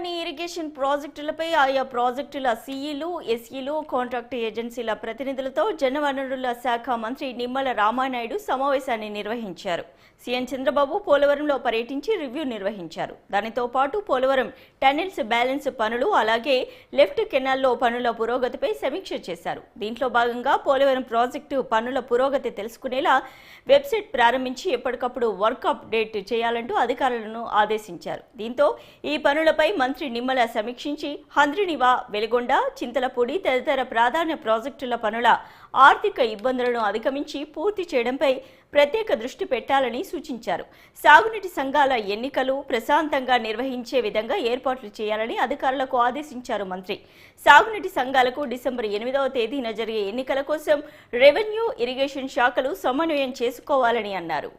రాష్ట్రంలోని ఇరిగేషన్ ప్రాజెక్టులపై ఆయా ప్రాజెక్టుల సీఈలు, ఎస్ఈలు, కాంట్రాక్టు ఏజెన్సీల ప్రతినిధులతో జలవనరుల శాఖ మంత్రి నిమ్మల రామానాయుడు సమావేశాన్ని నిర్వహించారు. సీఎం చంద్రబాబు పోలవరంలో పర్యటించి రివ్యూ నిర్వహించారు. దానితో పాటు పోలవరం టన్నెల్స్ బ్యాలెన్స్ పనులు, అలాగే లెఫ్ట్ కెనాల్లో పనుల పురోగతిపై సమీక్ష చేశారు. దీంట్లో భాగంగా పోలవరం ప్రాజెక్టు పనుల పురోగతి తెలుసుకునేలా వెబ్సైట్ ప్రారంభించి ఎప్పటికప్పుడు వర్క్ అప్డేట్ చేయాలంటూ అధికారులను ఆదేశించారు. దీంతో ఈ పనులపై మంత్రి నిమ్మల సమీక్షించి హంద్రినివా, వెలిగొండ, చింతలపూడి తదితర ప్రాధాన్య ప్రాజెక్టుల పనుల ఆర్థిక ఇబ్బందులను అధిగమించి పూర్తి చేయడంపై ప్రత్యేక దృష్టి పెట్టాలని సూచించారు. సాగునీటి సంఘాల ఎన్నికలు ప్రశాంతంగా నిర్వహించే విధంగా ఏర్పాట్లు చేయాలని అధికారులకు ఆదేశించారు మంత్రి. సాగునీటి సంఘాలకు డిసెంబర్ 8వ తేదీన జరిగే ఎన్నికల కోసం రెవెన్యూ, ఇరిగేషన్ శాఖలు సమన్వయం చేసుకోవాలని అన్నారు.